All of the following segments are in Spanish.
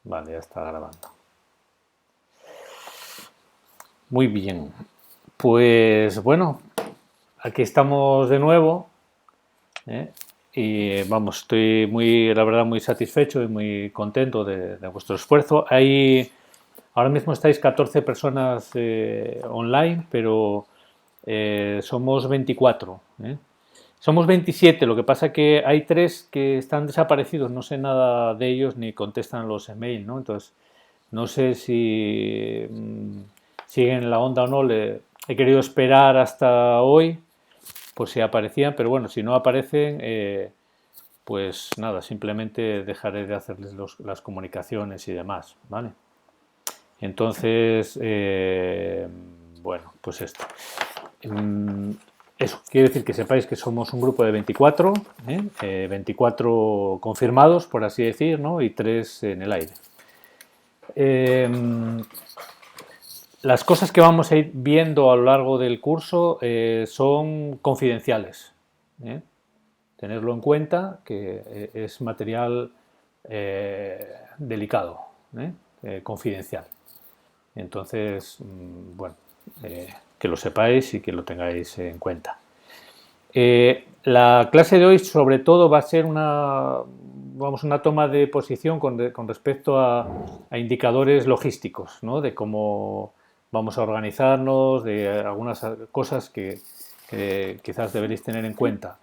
Vale, ya está grabando. Muy bien. Pues bueno, aquí estamos de nuevo, ¿eh? Y vamos, estoy muy, la verdad, muy satisfecho y muy contento de vuestro esfuerzo. Ahora mismo estáis 14 personas online, pero somos 24, ¿eh? Somos 27, lo que pasa que hay 3 que están desaparecidos, no sé nada de ellos ni contestan los emails, ¿no? Entonces, no sé si siguen la onda o no. He querido esperar hasta hoy, por si aparecían, pero bueno, si no aparecen, pues nada, simplemente dejaré de hacerles las comunicaciones y demás, ¿vale? Entonces, bueno, pues esto. Eso, quiere decir que sepáis que somos un grupo de 24, 24 confirmados, por así decir, ¿no? Y 3 en el aire. Eh, las cosas que vamos a ir viendo a lo largo del curso son confidenciales, ¿eh? Tenerlo en cuenta, que es material delicado, confidencial. Entonces, bueno, que lo sepáis y que lo tengáis en cuenta. La clase de hoy sobre todo va a ser una toma de posición con respecto a indicadores logísticos, ¿no? De cómo vamos a organizarnos, de algunas cosas que quizás deberéis tener en cuenta.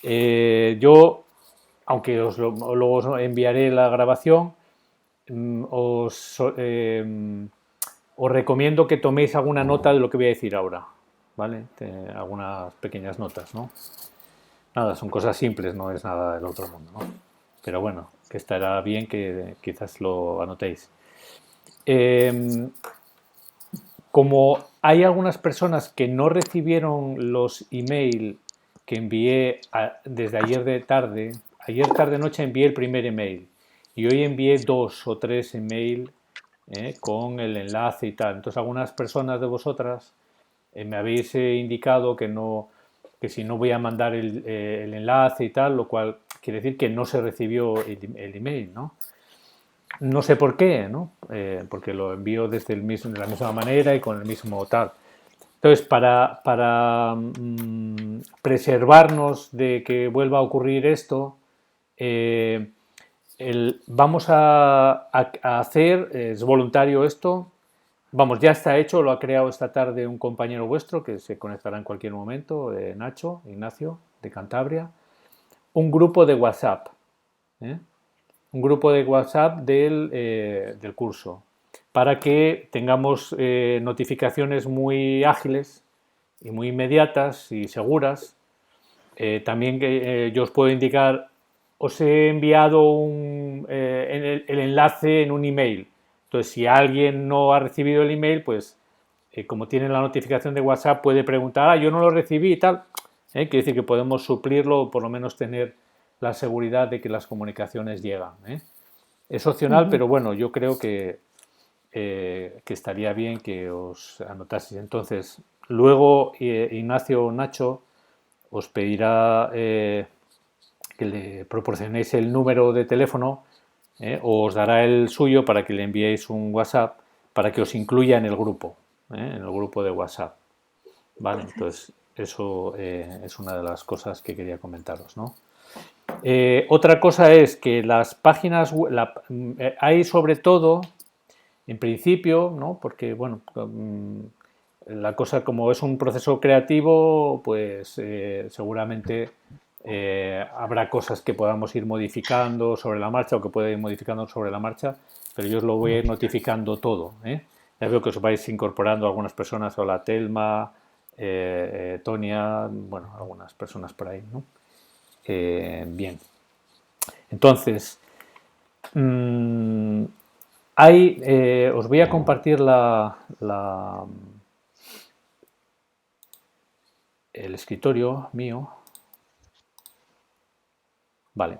Yo, aunque luego os enviaré la grabación, mm, os, os recomiendo que toméis alguna nota de lo que voy a decir ahora, ¿vale? Algunas pequeñas notas, ¿no? Nada, son cosas simples, no es nada del otro mundo, ¿no? Pero bueno, que estará bien que quizás lo anotéis. Eh, Como hay algunas personas que no recibieron los email que envié desde ayer tarde noche envié el primer email y hoy envié 2 o 3 email con el enlace y tal. Entonces algunas personas de vosotras me habéis indicado que si no voy a mandar el enlace y tal, lo cual quiere decir que no se recibió el email, ¿no? No sé por qué, ¿no? Porque lo envío de la misma manera y con el mismo tal. Entonces, para preservarnos de que vuelva a ocurrir esto, eh, vamos a hacer, es voluntario esto, vamos, ya está hecho, lo ha creado esta tarde un compañero vuestro que se conectará en cualquier momento, Nacho, Ignacio, de Cantabria, un grupo de WhatsApp, ¿eh? Un grupo de WhatsApp del curso, para que tengamos notificaciones muy ágiles y muy inmediatas y seguras. También yo os puedo indicar, os he enviado el enlace en un email. Entonces, si alguien no ha recibido el email, pues como tiene la notificación de WhatsApp, puede preguntar, yo no lo recibí y tal. Quiere decir que podemos suplirlo o por lo menos tener la seguridad de que las comunicaciones llegan. Es opcional, Ujú. pero bueno, yo creo que estaría bien que os anotaseis. Entonces, luego Ignacio Nacho os pedirá que le proporcionéis el número de teléfono o os dará el suyo para que le enviéis un WhatsApp para que os incluya en el grupo de WhatsApp. ¿Vale? Perfecto. Entonces, eso es una de las cosas que quería comentaros, ¿no? Otra cosa es que las páginas, hay sobre todo, en principio, ¿no? Porque, bueno, la cosa como es un proceso creativo, pues seguramente habrá cosas que podamos ir modificando sobre la marcha o que pueda ir modificando sobre la marcha, pero yo os lo voy a ir notificando todo, ¿eh? Ya veo que os vais incorporando algunas personas, hola Telma, Tonia, bueno, algunas personas por ahí, ¿no? Bien. Entonces, mmm, os voy a compartir el escritorio mío. Vale.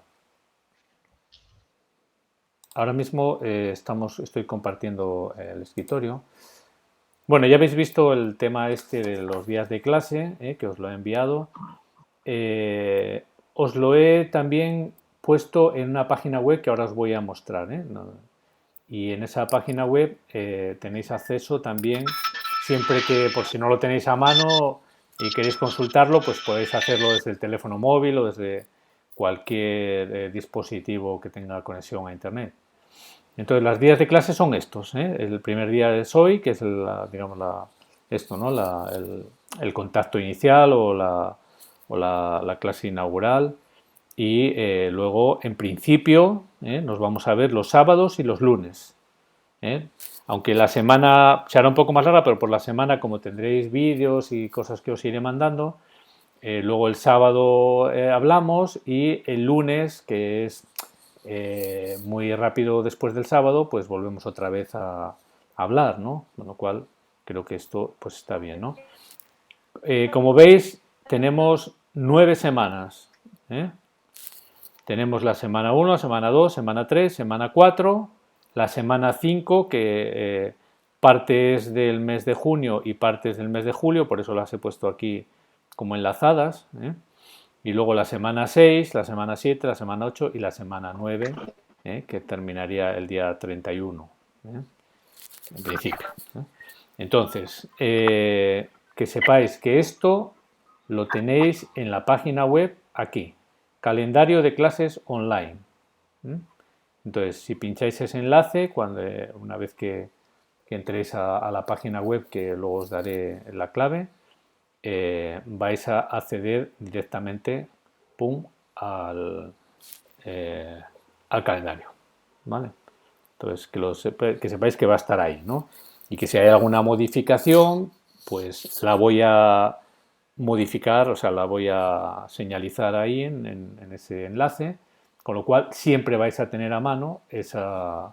Ahora mismo estoy compartiendo el escritorio. Bueno, ya habéis visto el tema este de los días de clase, que os lo he enviado. Os lo he también puesto en una página web que ahora os voy a mostrar, ¿eh? No, y en esa página web tenéis acceso también, siempre que, por si no lo tenéis a mano y queréis consultarlo, pues podéis hacerlo desde el teléfono móvil o desde cualquier dispositivo que tenga conexión a internet. Entonces, los días de clase son estos, ¿eh? El primer día es hoy, que es esto, ¿no? El contacto inicial o la clase inaugural. Y luego, en principio, nos vamos a ver los sábados y los lunes. Aunque la semana será un poco más larga, pero por la semana, como tendréis vídeos y cosas que os iré mandando, luego el sábado hablamos y el lunes, que es muy rápido después del sábado, pues volvemos otra vez a hablar, ¿no? Con lo cual creo que esto pues está bien, ¿no? Como veis, tenemos 9 semanas. Tenemos la semana 1, semana 2, semana 3, semana 4, la semana 5, que partes del mes de junio y partes del mes de julio, por eso las he puesto aquí como enlazadas, y luego la semana 6, la semana 7, la semana 8 y la semana 9, que terminaría el día 31, en principio. Entonces, que sepáis que esto lo tenéis en la página web aquí, calendario de clases online. Entonces, si pincháis ese enlace, una vez que entréis a la página web, que luego os daré la clave, vais a acceder directamente al calendario, ¿vale? Entonces, que sepáis que va a estar ahí, ¿no? Y que si hay alguna modificación, pues la voy a modificar, o sea, la voy a señalizar ahí en ese enlace, con lo cual siempre vais a tener a mano esa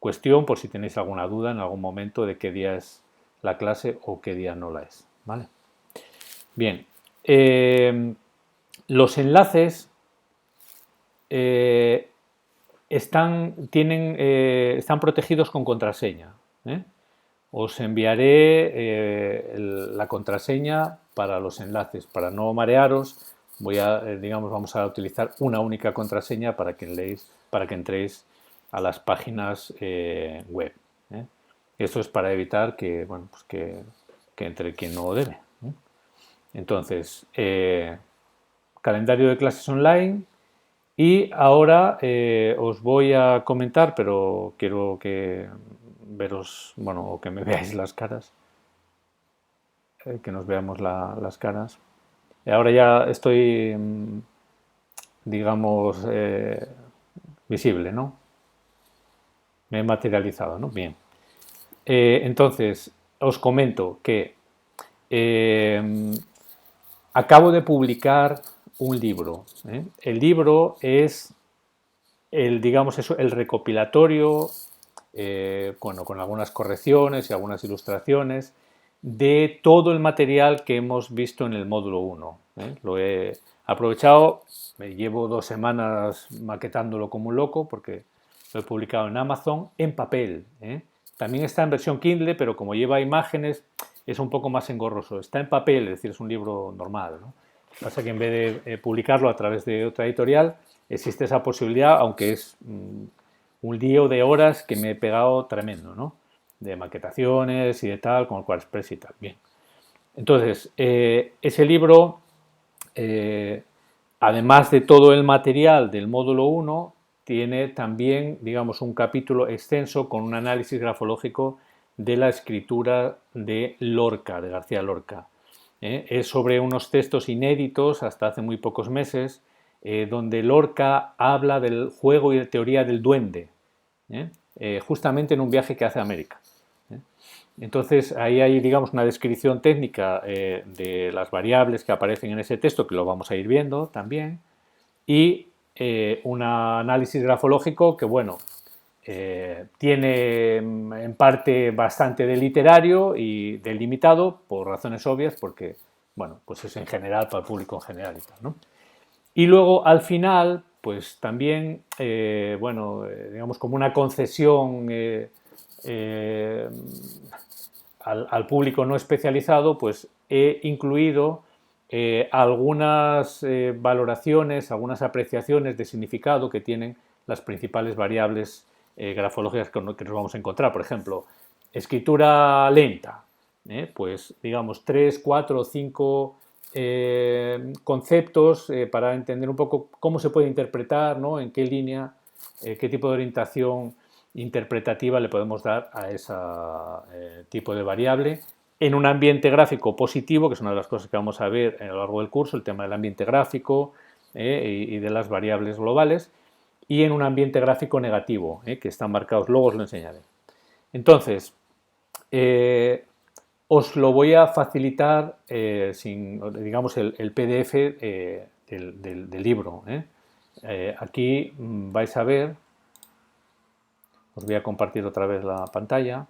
cuestión por si tenéis alguna duda en algún momento de qué día es la clase o qué día no la es, ¿vale? Bien, los enlaces están protegidos con contraseña. Os enviaré la contraseña para los enlaces. Para no marearos, vamos a utilizar una única contraseña para que entréis a las páginas web. Esto es para evitar que entre quien no debe. Entonces, calendario de clases online. Y ahora os voy a comentar, pero quiero que o que me veáis las caras, que nos veamos las caras. Ahora ya estoy, digamos, visible, ¿no? Me he materializado, ¿no? Bien. Entonces, os comento que acabo de publicar un libro. El libro es el recopilatorio, con algunas correcciones y algunas ilustraciones de todo el material que hemos visto en el módulo 1. Lo he aprovechado, me llevo 2 semanas maquetándolo como un loco porque lo he publicado en Amazon en papel. También está en versión Kindle, pero como lleva imágenes es un poco más engorroso. Está en papel, es decir, es un libro normal, ¿no? Lo que pasa es que en vez de publicarlo a través de otra editorial, existe esa posibilidad, aunque es un lío de horas que me he pegado tremendo, ¿no? De maquetaciones y de tal, con el QuadExpress y tal. Bien. Entonces, ese libro, además de todo el material del módulo 1, tiene también, digamos, un capítulo extenso con un análisis grafológico de la escritura de Lorca, de García Lorca. Es sobre unos textos inéditos hasta hace muy pocos meses, donde Lorca habla del juego y de teoría del duende, justamente en un viaje que hace a América. Entonces, ahí hay, digamos, una descripción técnica de las variables que aparecen en ese texto, que lo vamos a ir viendo también, y un análisis grafológico que, bueno, tiene en parte bastante de literario y delimitado, por razones obvias, porque, bueno, pues es en general para el público en general y tal, ¿no? Y luego, al final, pues también, digamos, como una concesión al público no especializado, pues he incluido algunas valoraciones, algunas apreciaciones de significado que tienen las principales variables grafológicas que nos vamos a encontrar. Por ejemplo, escritura lenta, pues digamos 3, 4 o 5 conceptos para entender un poco cómo se puede interpretar, ¿no? En qué línea, qué tipo de orientación interpretativa le podemos dar a ese tipo de variable en un ambiente gráfico positivo, que es una de las cosas que vamos a ver a lo largo del curso, el tema del ambiente gráfico y de las variables globales, y en un ambiente gráfico negativo, que están marcados, luego os lo enseñaré. Entonces, os lo voy a facilitar, digamos, el PDF del libro. Aquí vais a ver, os voy a compartir otra vez la pantalla.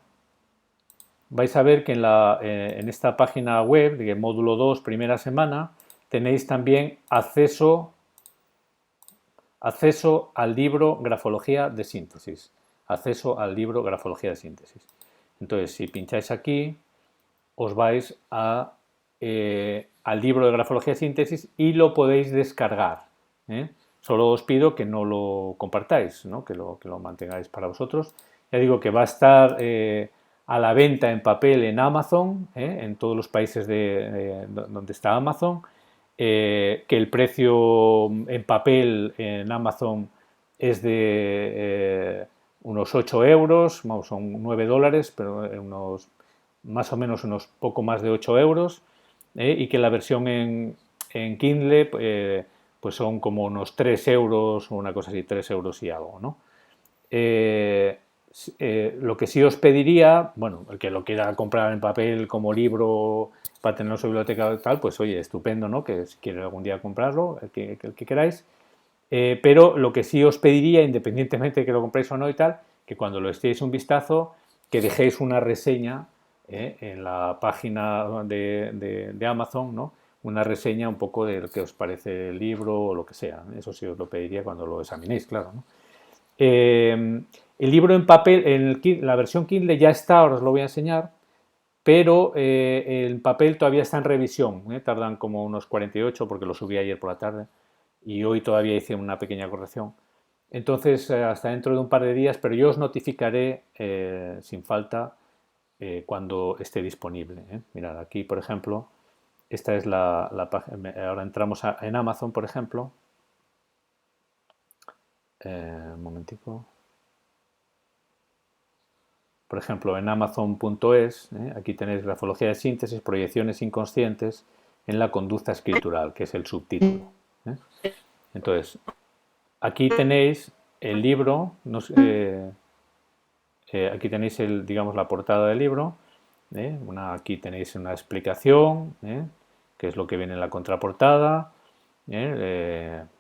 Vais a ver que en esta página web, de módulo 2, primera semana, tenéis también acceso al libro Grafología de Síntesis. Acceso al libro Grafología de Síntesis. Entonces, si pincháis aquí, os vais al libro de Grafología de Síntesis y lo podéis descargar. Solo os pido que no lo compartáis, ¿no? que lo mantengáis para vosotros. Ya digo que va a estar a la venta en papel en Amazon, en todos los países donde está Amazon, que el precio en papel en Amazon es de unos 8 euros, vamos, son 9 dólares, pero unos más o menos unos poco más de 8 euros, y que la versión en Kindle pues son como unos 3 euros o una cosa así, 3 euros y algo, ¿no? Lo que sí os pediría, bueno, el que lo quiera comprar en papel como libro para tenerlo en su biblioteca y tal, pues oye, estupendo, ¿no? Que si quiere algún día comprarlo, el que queráis. Pero lo que sí os pediría, independientemente de que lo compréis o no y tal, que cuando lo estéis un vistazo, que dejéis una reseña en la página de Amazon, ¿no? Una reseña un poco de lo que os parece el libro o lo que sea. Eso sí os lo pediría cuando lo examinéis, claro, ¿no? El libro en papel, la versión Kindle ya está, ahora os lo voy a enseñar, pero el papel todavía está en revisión, tardan como unos 48 porque lo subí ayer por la tarde y hoy todavía hice una pequeña corrección. Entonces, hasta dentro de un par de días, pero yo os notificaré sin falta cuando esté disponible. Mirad, aquí, por ejemplo, esta es la página. Ahora entramos en Amazon, por ejemplo. Un momentico. Por ejemplo, en amazon.es, aquí tenéis grafología de síntesis, proyecciones inconscientes en la conducta escritural, que es el subtítulo. Entonces, aquí tenéis el libro, aquí tenéis digamos, la portada del libro, aquí tenéis una explicación, qué es lo que viene en la contraportada,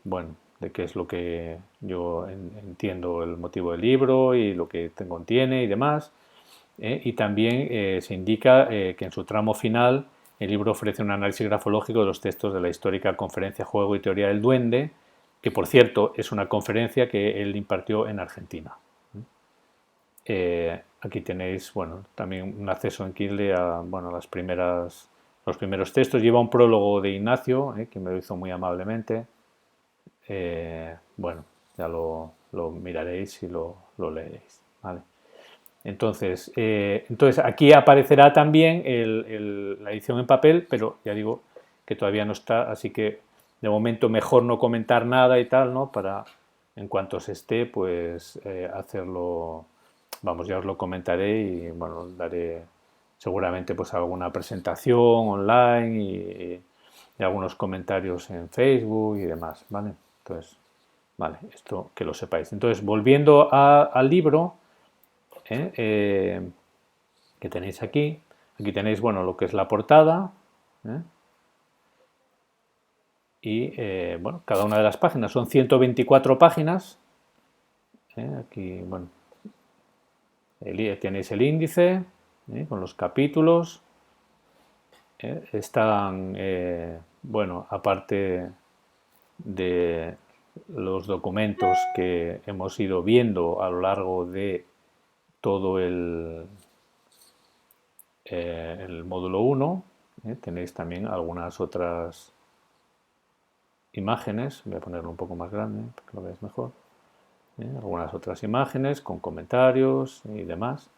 bueno, de qué es lo que yo entiendo el motivo del libro y lo que contiene y demás. Y también se indica que en su tramo final el libro ofrece un análisis grafológico de los textos de la histórica conferencia Juego y Teoría del Duende, que por cierto es una conferencia que él impartió en Argentina. Aquí tenéis, bueno, también un acceso en Kindle a, bueno, los primeros textos. Lleva un prólogo de Ignacio, que me lo hizo muy amablemente. Bueno, ya lo miraréis y lo leeréis, ¿vale? Entonces aquí aparecerá también la edición en papel, pero ya digo que todavía no está, así que de momento mejor no comentar nada y tal, ¿no? Para en cuanto se esté, pues hacerlo, vamos, ya os lo comentaré y bueno, daré seguramente pues alguna presentación online y algunos comentarios en Facebook y demás, ¿vale? Entonces, vale, esto que lo sepáis. Entonces, volviendo al libro, que tenéis aquí. Aquí tenéis, bueno, lo que es la portada. Y, bueno, cada una de las páginas. Son 124 páginas. Aquí, bueno, tenéis el índice con los capítulos. Están, bueno, aparte de los documentos que hemos ido viendo a lo largo de todo el módulo 1, tenéis también algunas otras imágenes. Voy a ponerlo un poco más grande para que lo veáis mejor. Algunas otras imágenes con comentarios y demás.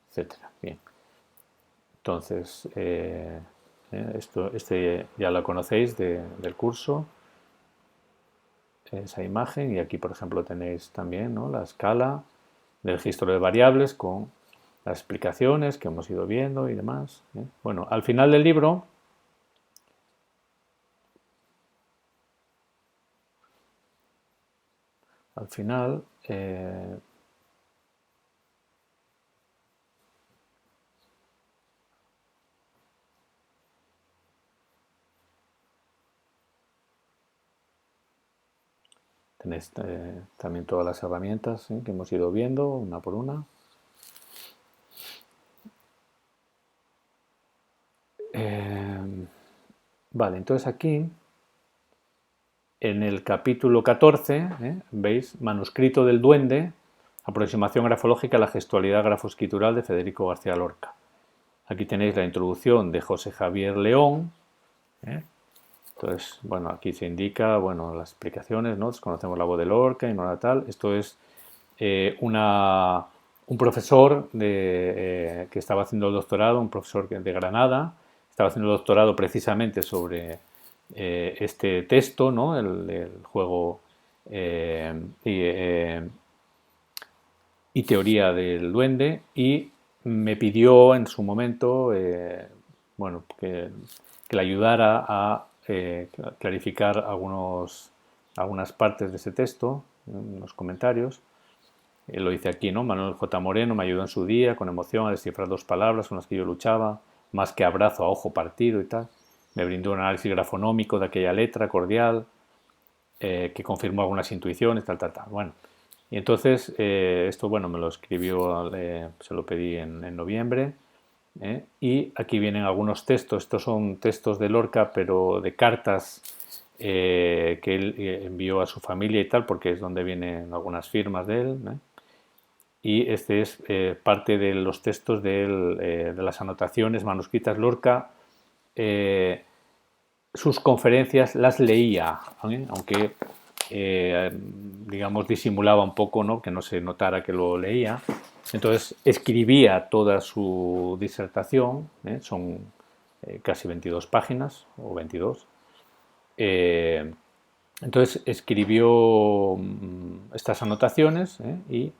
Etcétera. Bien. Entonces, este ya lo conocéis del curso, esa imagen, y aquí por ejemplo tenéis también, ¿no?, la escala del registro de variables con las explicaciones que hemos ido viendo y demás. Bueno, al final del libro tenéis también todas las herramientas que hemos ido viendo una por una. Vale, entonces aquí en el capítulo 14, veis, Manuscrito del Duende, aproximación grafológica a la gestualidad grafoescritural de Federico García Lorca. Aquí tenéis la introducción de José Javier León. Entonces, bueno, aquí se indica, bueno, las explicaciones, ¿no? Conocemos la voz de Lorca y no la tal. Esto es un profesor que estaba haciendo el doctorado, un profesor de Granada, estaba haciendo el doctorado precisamente sobre este texto, ¿no?, el juego y teoría del duende, y me pidió en su momento bueno, que le ayudara a clarificar algunas partes de ese texto, en los comentarios. Lo dice aquí, ¿no? Manuel J. Moreno me ayudó en su día con emoción a descifrar 2 palabras con las que yo luchaba, más que abrazo a ojo partido y tal. Me brindó un análisis grafonómico de aquella letra cordial que confirmó algunas intuiciones, tal. Bueno, y entonces esto, bueno, me lo escribió, se lo pedí en noviembre. Y aquí vienen algunos textos. Estos son textos de Lorca, pero de cartas que él envió a su familia y tal, porque es donde vienen algunas firmas de él. Y este es parte de los textos de las anotaciones manuscritas. Lorca sus conferencias las leía, aunque digamos disimulaba un poco, ¿no?, que no se notara que lo leía. Entonces escribía toda su disertación, son casi 22 páginas o 22. Entonces escribió estas anotaciones y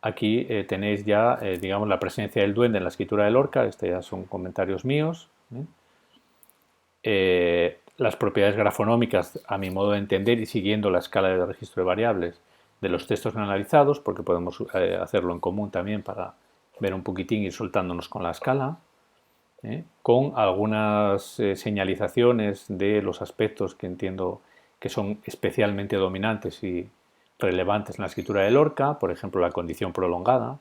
aquí tenéis ya, digamos, la presencia del duende en la escritura de Lorca. Estos ya son comentarios míos. Las propiedades grafonómicas, a mi modo de entender, y siguiendo la escala de registro de variables de los textos analizados, porque podemos hacerlo en común también para ver un poquitín y ir soltándonos con la escala, con algunas señalizaciones de los aspectos que entiendo que son especialmente dominantes y relevantes en la escritura de Lorca, por ejemplo, la condición prolongada.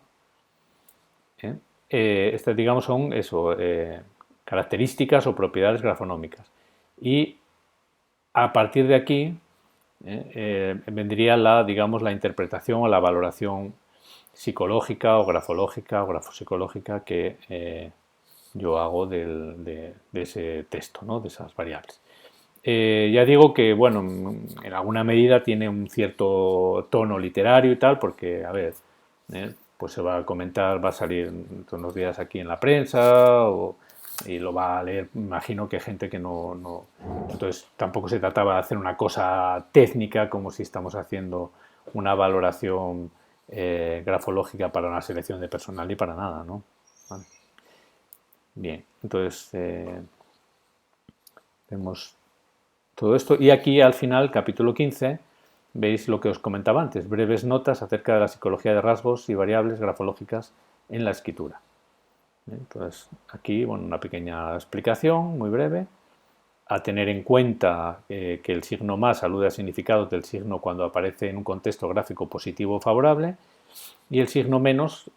Estas, digamos, son eso, características o propiedades grafonómicas. Y a partir de aquí vendría digamos, la interpretación o la valoración psicológica o grafológica o grafopsicológica que yo hago de ese texto, ¿no?, de esas variables. Ya digo que, bueno, en alguna medida tiene un cierto tono literario y tal, porque, a ver, pues se va a comentar, va a salir unos días aquí en la prensa y lo va a leer, imagino que gente que no. Entonces tampoco se trataba de hacer una cosa técnica como si estamos haciendo una valoración grafológica para una selección de personal y para nada, ¿no? Vale. Bien, entonces vemos todo esto. Y aquí al final, capítulo 15, veis lo que os comentaba antes, breves notas acerca de la psicología de rasgos y variables grafológicas en la escritura. Entonces, aquí, bueno, una pequeña explicación muy breve. A tener en cuenta que el signo más alude a significados del signo cuando aparece en un contexto gráfico positivo o favorable, y el signo menos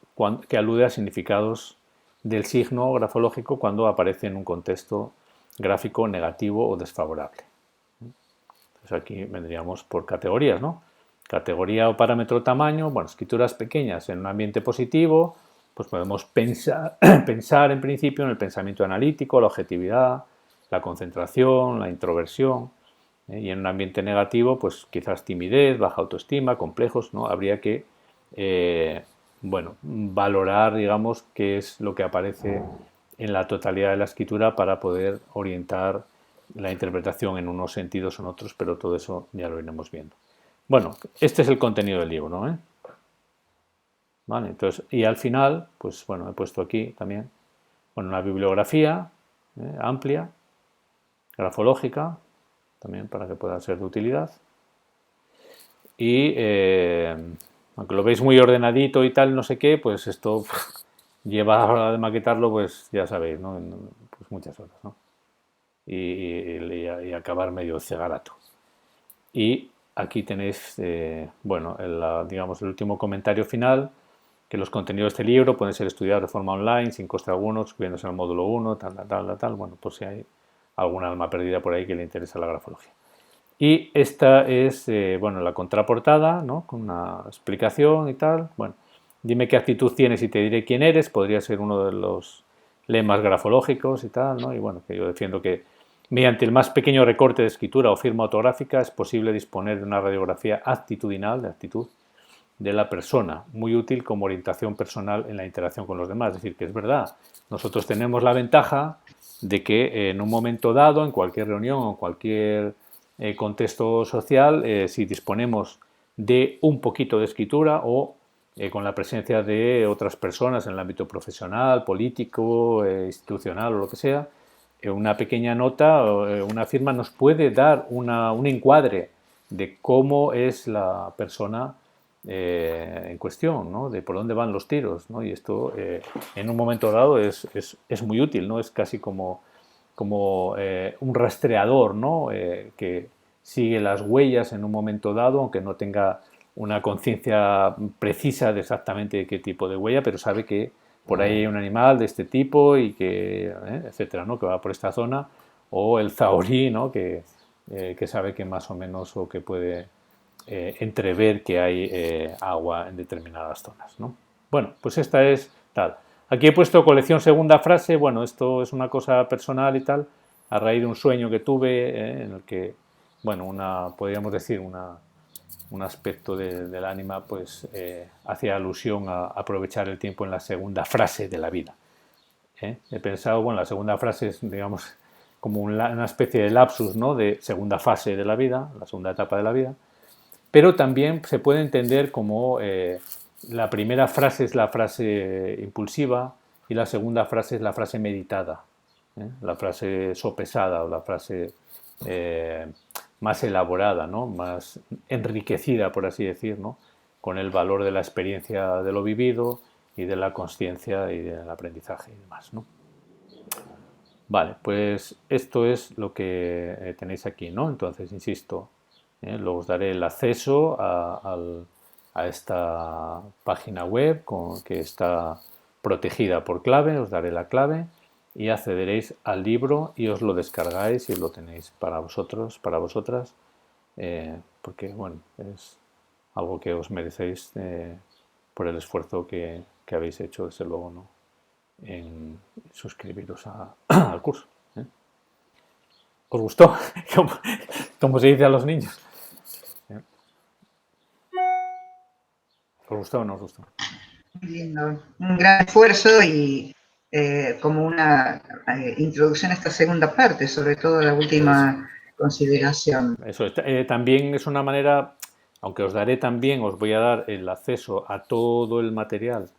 que alude a significados del signo grafológico cuando aparece en un contexto gráfico negativo o desfavorable. Entonces aquí vendríamos por categorías, ¿no? Categoría o parámetro tamaño, bueno, escrituras pequeñas en un ambiente positivo, pues podemos pensar en principio en el pensamiento analítico, la objetividad, la concentración, la introversión, y en un ambiente negativo, pues quizás timidez, baja autoestima, complejos, ¿no? Habría que, bueno, valorar, digamos, qué es lo que aparece en la totalidad de la escritura para poder orientar la interpretación en unos sentidos o en otros, pero todo eso ya lo iremos viendo. Bueno, este es el contenido del libro, ¿no? ¿Vale? Entonces, y al final, pues bueno, he puesto aquí también, bueno, una bibliografía amplia, grafológica, también para que pueda ser de utilidad. Y aunque lo veis muy ordenadito y tal, no sé qué, pues esto lleva a la hora de maquetarlo, pues ya sabéis, ¿no? Pues muchas horas, ¿no? Y acabar medio cegarato. Y aquí tenéis, bueno, digamos, el último comentario final, que los contenidos de este libro pueden ser estudiados de forma online, sin coste alguno, suscribiéndose al módulo 1, tal. Bueno, por si hay alguna alma perdida por ahí que le interesa la grafología. Y esta es, bueno, la contraportada, ¿no? Con una explicación y tal. Bueno, dime qué actitud tienes y te diré quién eres. Podría ser uno de los lemas grafológicos y tal, ¿no? Y bueno, que yo defiendo que mediante el más pequeño recorte de escritura o firma ortográfica es posible disponer de una radiografía actitudinal, de actitud, de la persona, muy útil como orientación personal en la interacción con los demás. Es decir, que es verdad, nosotros tenemos la ventaja de que en un momento dado, en cualquier reunión o cualquier contexto social, si disponemos de un poquito de escritura o con la presencia de otras personas en el ámbito profesional, político, institucional o lo que sea, una pequeña nota, una firma nos puede dar un encuadre de cómo es la persona en cuestión, ¿no? De por dónde van los tiros, ¿no? Y esto en un momento dado es muy útil, ¿no? Es casi como un rastreador, ¿no? Que sigue las huellas en un momento dado, aunque no tenga una conciencia precisa de exactamente qué tipo de huella, pero sabe que por ahí hay un animal de este tipo y que, etcétera, ¿no? Que va por esta zona, o el zahorí, ¿no? Que sabe que más o menos o que puede entrever que hay agua en determinadas zonas, ¿no? Bueno, pues esta es tal. Aquí he puesto colección segunda frase. Bueno, esto es una cosa personal y tal, a raíz de un sueño que tuve en el que, bueno, podríamos decir, un aspecto del ánima, pues hacía alusión a aprovechar el tiempo en la segunda frase de la vida. He pensado, bueno, la segunda frase es, digamos, como una especie de lapsus, ¿no? De segunda fase de la vida, la segunda etapa de la vida, pero también se puede entender como la primera frase es la frase impulsiva y la segunda frase es la frase meditada, la frase sopesada o la frase más elaborada, ¿no? Más enriquecida, por así decir, ¿no? Con el valor de la experiencia de lo vivido y de la conciencia y del aprendizaje y demás, ¿no? Vale, pues esto es lo que tenéis aquí, ¿no? Entonces, insisto, luego os daré el acceso a esta página web que está protegida por clave, os daré la clave y accederéis al libro y os lo descargáis y lo tenéis para vosotros, para vosotras, porque bueno, es algo que os merecéis por el esfuerzo que habéis hecho, desde luego, ¿no? En suscribiros al curso. ¿Os gustó? Como se dice a los niños. ¿Os gustó o no os gustó? Muy lindo. Un gran esfuerzo y como una introducción a esta segunda parte, sobre todo la última consideración. Eso también es una manera, aunque os daré también, os voy a dar el acceso a todo el material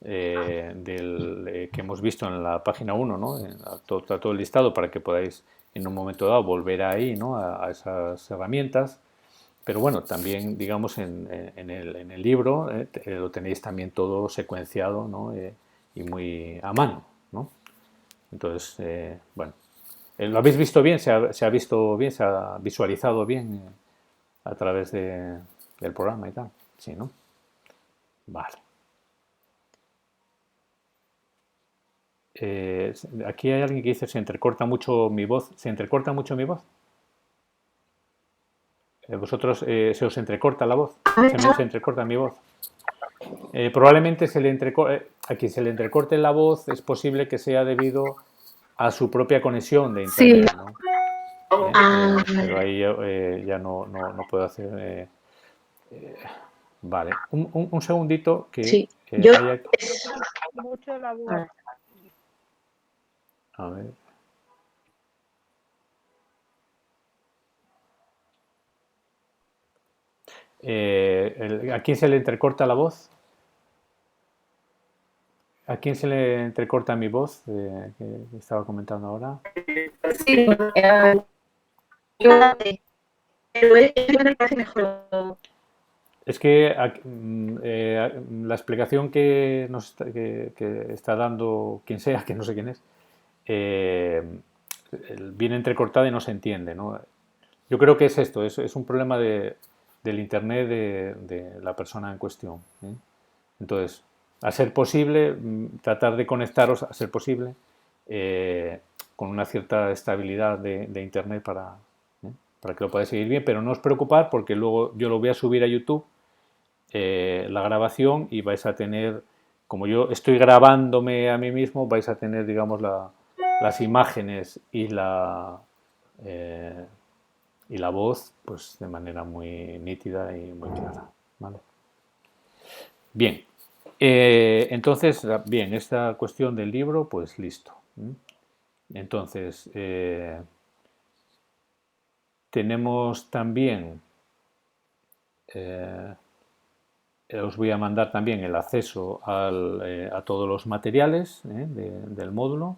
que hemos visto en la página 1, ¿no? A todo el listado para que podáis en un momento dado volver ahí, ¿no? a esas herramientas. Pero bueno, también, digamos, en el libro lo tenéis también todo secuenciado, ¿no? Y muy a mano, ¿no? Entonces, bueno, ¿lo habéis visto bien? ¿Se ha visto bien? ¿Se ha visualizado bien a través del programa y tal? Sí, ¿no? Vale. Aquí hay alguien que dice, se entrecorta mucho mi voz. ¿Se entrecorta mucho mi voz? ¿Vosotros se os entrecorta la voz? ¿Se entrecorta mi voz? Probablemente a quien se le entrecorte la voz es posible que sea debido a su propia conexión de Sí. internet, ¿no? Ah, Pero ahí ya no puedo hacer. Vale, un segundito que sí. Yo hay aquí. Mucho la voz. A ver. ¿A quién se le entrecorta la voz? ¿A quién se le entrecorta mi voz que estaba comentando ahora? sí, yo pero él me parece mejor. Es que la explicación que nos que está dando quien sea, que no sé quién es, viene entrecortada y no se entiende, ¿no? Yo creo que es esto, es un problema del internet de la persona en cuestión, ¿eh? Entonces, a ser posible, tratar de conectaros, a ser posible, con una cierta estabilidad de internet para que lo podáis seguir bien, pero no os preocupad porque luego yo lo voy a subir a YouTube, la grabación, y vais a tener, como yo estoy grabándome a mí mismo, vais a tener, digamos, las imágenes y la voz, pues de manera muy nítida y muy clara, ¿vale? Bien, entonces, bien, esta cuestión del libro, pues listo. Entonces, tenemos también, os voy a mandar también el acceso a todos los materiales del módulo.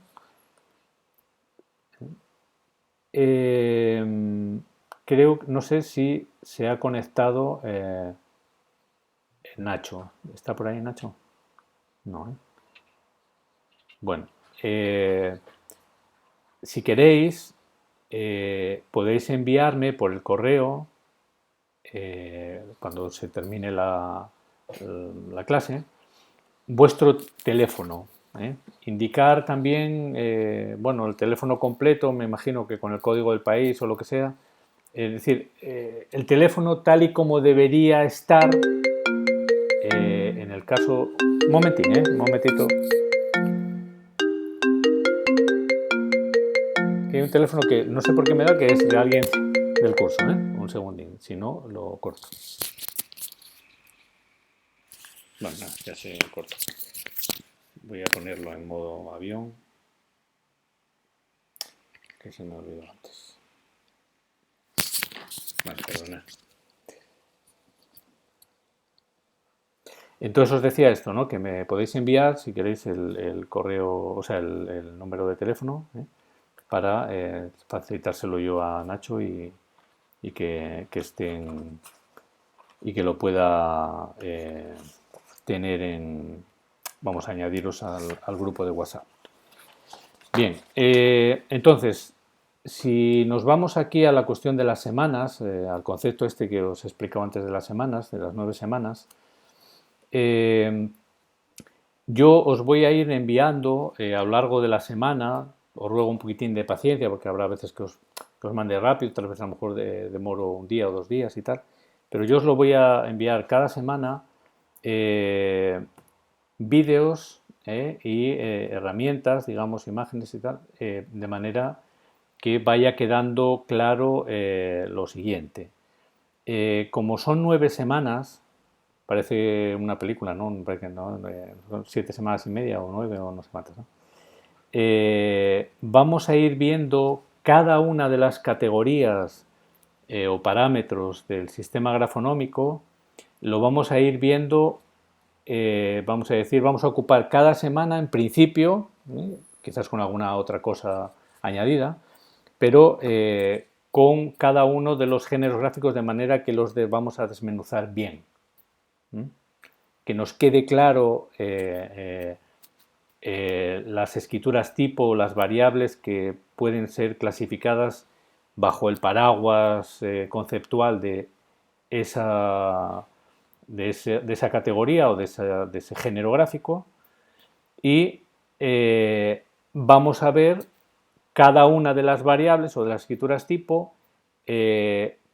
Creo, no sé si se ha conectado Nacho. ¿Está por ahí Nacho? No, ¿eh? Bueno, si queréis, podéis enviarme por el correo, cuando se termine la clase, vuestro teléfono. Indicar también, bueno, el teléfono completo, me imagino que con el código del país o lo que sea. Es decir, el teléfono tal y como debería estar en el caso... Un momentín, un momentito. Hay un teléfono que no sé por qué me da, que es de alguien del curso, un segundín, si no lo corto. Bueno, nada, ya se corta. Voy a ponerlo en modo avión, que se me olvidó antes. Vale, perdonad. Entonces os decía esto, ¿no? Que me podéis enviar, si queréis, el correo, o sea, el número de teléfono, para facilitárselo yo a Nacho y que estén y que lo pueda tener vamos a añadiros al grupo de WhatsApp. Bien, entonces, si nos vamos aquí a la cuestión de las semanas, al concepto este que os he explicado antes de las semanas, de las 9 semanas, yo os voy a ir enviando a lo largo de la semana, os ruego un poquitín de paciencia porque habrá veces que os mande rápido, tal vez a lo mejor demoro un día o 2 días y tal, pero yo os lo voy a enviar cada semana, vídeos y herramientas, digamos, imágenes y tal, de manera que vaya quedando claro lo siguiente. Como son 9 semanas, parece una película, ¿no? Son 7 semanas y media o 9 o no sé cuántas, ¿no? Vamos a ir viendo cada una de las categorías o parámetros del sistema grafonómico, lo vamos a ir viendo, vamos a decir, vamos a ocupar cada semana en principio, quizás con alguna otra cosa añadida, pero con cada uno de los géneros gráficos de manera que los vamos a desmenuzar bien. Que nos quede claro las escrituras tipo, las variables que pueden ser clasificadas bajo el paraguas conceptual de esa categoría o de ese género gráfico, y vamos a ver cada una de las variables o de las escrituras tipo,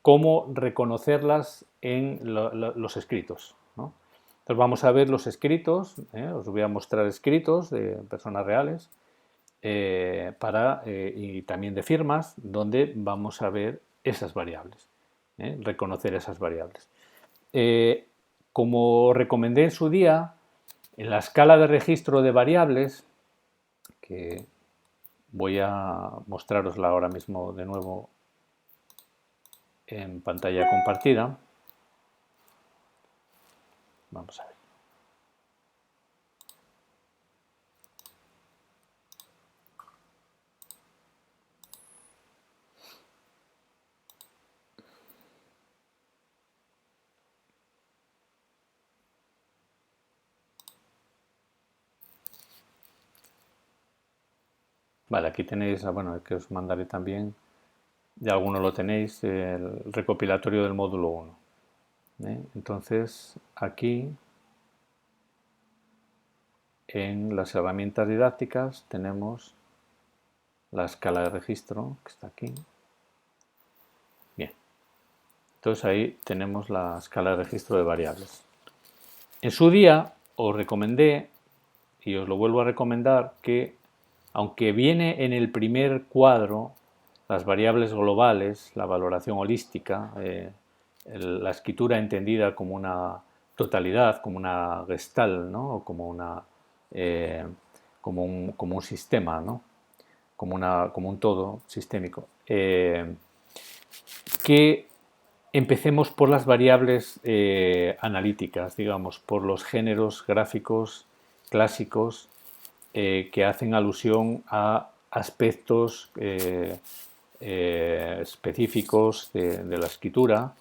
cómo reconocerlas en los escritos, ¿no? Entonces vamos a ver los escritos, os voy a mostrar escritos de personas reales, y también de firmas, donde vamos a ver esas variables, reconocer esas variables. Como recomendé en su día, en la escala de registro de variables, que voy a mostrarosla ahora mismo de nuevo en pantalla compartida. Vamos a ver. Vale, aquí tenéis, bueno, que os mandaré también, ya algunos lo tenéis, el recopilatorio del módulo 1. Entonces, aquí en las herramientas didácticas tenemos la escala de registro, que está aquí. Bien, entonces ahí tenemos la escala de registro de variables. En su día os recomendé, y os lo vuelvo a recomendar, que aunque viene en el primer cuadro las variables globales, la valoración holística, la escritura entendida como una totalidad, como una gestal, ¿no? O como, como un sistema, ¿no? Como un todo sistémico. Que empecemos por las variables analíticas, digamos, por los géneros gráficos clásicos que hacen alusión a aspectos específicos de la escritura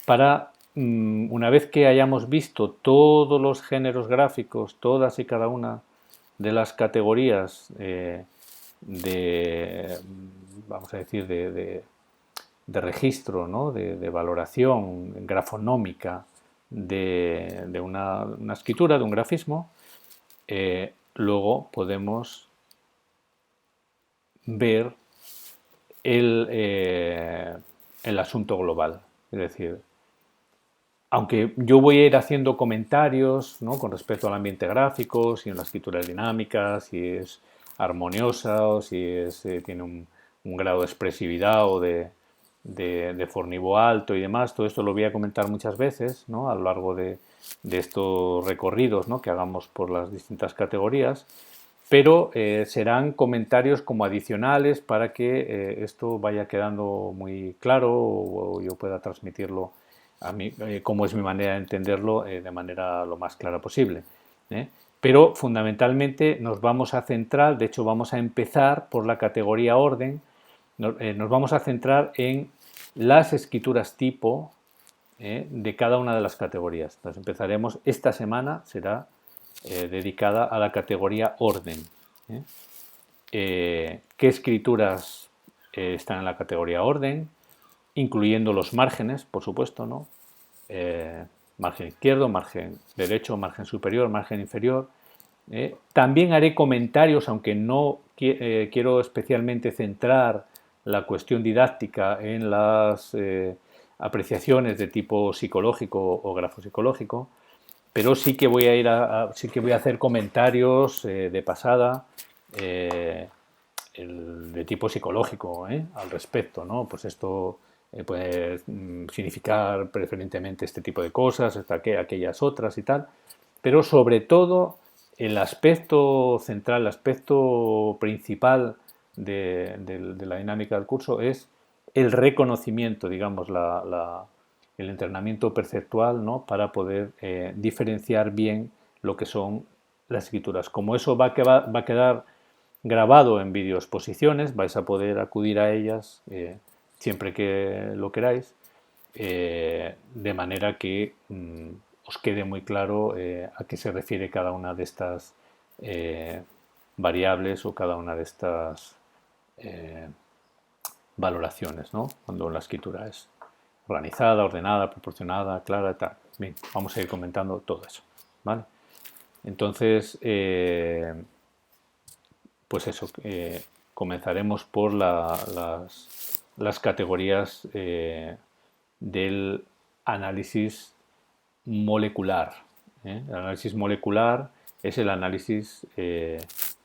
para, una vez que hayamos visto todos los géneros gráficos, todas y cada una de las categorías vamos a decir, de registro, ¿no? de valoración grafonómica de una escritura, de un grafismo, luego podemos ver el asunto global. Es decir, aunque yo voy a ir haciendo comentarios, ¿no? Con respecto al ambiente gráfico, si en la escritura es dinámica, si es armoniosa o si tiene un grado de expresividad o de fornivo alto y demás, todo esto lo voy a comentar muchas veces, ¿no? A lo largo de estos recorridos, ¿no? Que hagamos por las distintas categorías, pero serán comentarios como adicionales para que esto vaya quedando muy claro o yo pueda transmitirlo a mí, como es mi manera de entenderlo, de manera lo más clara posible. Pero fundamentalmente nos vamos a centrar, de hecho vamos a empezar por la categoría orden, nos vamos a centrar en las escrituras tipo de cada una de las categorías. Entonces empezaremos, esta semana será dedicada a la categoría orden. ¿Qué escrituras están en la categoría orden? Incluyendo los márgenes, por supuesto, ¿no? Margen izquierdo, margen derecho, margen superior, margen inferior. También haré comentarios, aunque no quiero especialmente centrar la cuestión didáctica en las apreciaciones de tipo psicológico o grafopsicológico, pero sí que voy a sí que voy a hacer comentarios de pasada de tipo psicológico al respecto, ¿no? Pues esto puede significar preferentemente este tipo de cosas, hasta aquellas otras y tal, pero sobre todo el aspecto central, el aspecto principal de la dinámica del curso es el reconocimiento, digamos, el entrenamiento perceptual, ¿no? Para poder diferenciar bien lo que son las escrituras. Como eso va a quedar grabado en videoexposiciones, vais a poder acudir a ellas siempre que lo queráis, de manera que os quede muy claro a qué se refiere cada una de estas variables o cada una de estas valoraciones, ¿no? Cuando la escritura es organizada, ordenada, proporcionada, clara, tal. Bien, vamos a ir comentando todo eso, ¿vale? Entonces, pues eso, comenzaremos por las categorías del análisis molecular. El análisis molecular es el análisis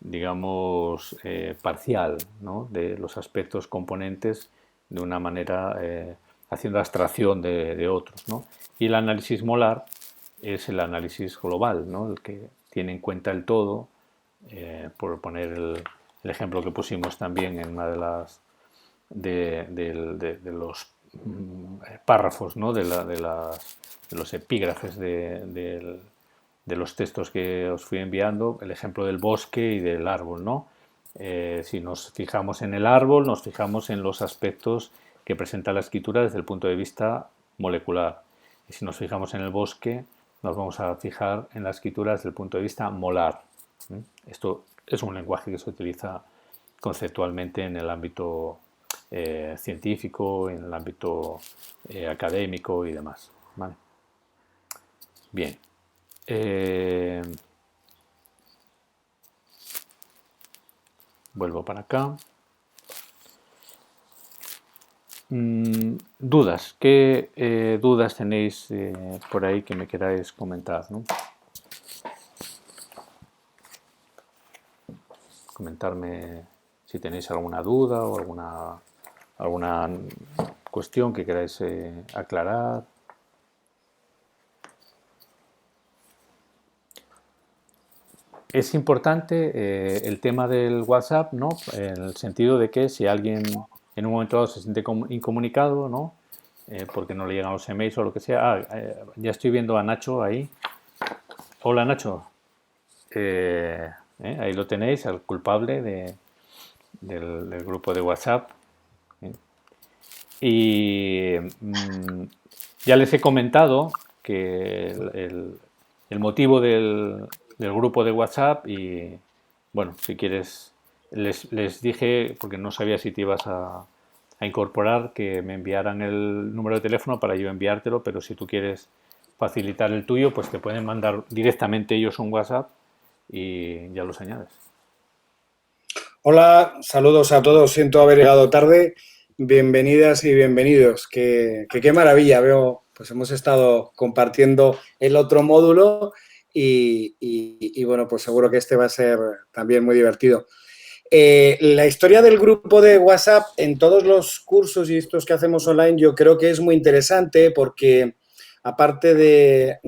digamos, parcial, ¿no? De los aspectos componentes de una manera haciendo abstracción de otros, ¿no? Y el análisis molar es el análisis global, ¿no? El que tiene en cuenta el todo, por poner el ejemplo que pusimos también en una de las de los párrafos, ¿no? De los epígrafes de los textos que os fui enviando, el ejemplo del bosque y del árbol, ¿no? Si nos fijamos en el árbol, nos fijamos en los aspectos que presenta la escritura desde el punto de vista molecular. Y si nos fijamos en el bosque, nos vamos a fijar en la escritura desde el punto de vista molar. Esto es un lenguaje que se utiliza conceptualmente en el ámbito científico, en el ámbito académico y demás. ¿Vale? Bien. Vuelvo para acá. Dudas. ¿Qué dudas tenéis por ahí que me queráis comentar, ¿no? Comentarme si tenéis alguna duda o alguna cuestión que queráis aclarar. Es importante el tema del WhatsApp, ¿no? En el sentido de que si alguien en un momento dado se siente incomunicado, ¿no? Porque no le llegan los emails o lo que sea. Ya estoy viendo a Nacho ahí. Hola, Nacho. Ahí lo tenéis, al culpable del grupo de WhatsApp. Y ya les he comentado que el motivo del grupo de WhatsApp y, bueno, si quieres, les dije, porque no sabía si te ibas a incorporar, que me enviaran el número de teléfono para yo enviártelo, pero si tú quieres facilitar el tuyo, pues te pueden mandar directamente ellos un WhatsApp y ya los añades. Hola, saludos a todos. Siento haber llegado tarde. Bienvenidas y bienvenidos. Qué maravilla. Veo, pues hemos estado compartiendo el otro módulo y bueno, pues seguro que este va a ser también muy divertido. La historia del grupo de WhatsApp en todos los cursos y estos que hacemos online yo creo que es muy interesante porque aparte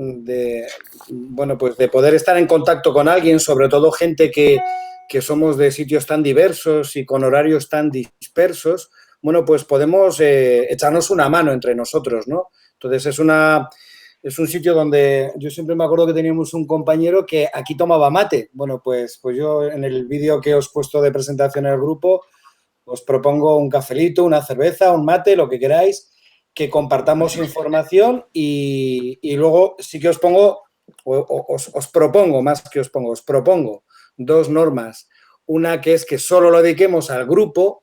bueno, pues de poder estar en contacto con alguien, sobre todo gente que somos de sitios tan diversos y con horarios tan dispersos, bueno, pues podemos echarnos una mano entre nosotros, ¿no? Entonces es un sitio donde yo siempre me acuerdo que teníamos un compañero que aquí tomaba mate. Bueno, pues yo en el vídeo que os he puesto de presentación en el grupo os propongo un cafelito, una cerveza, un mate, lo que queráis, que compartamos información y luego sí que os pongo, os propongo, más que os pongo, os propongo dos normas. Una que es que solo lo dediquemos al grupo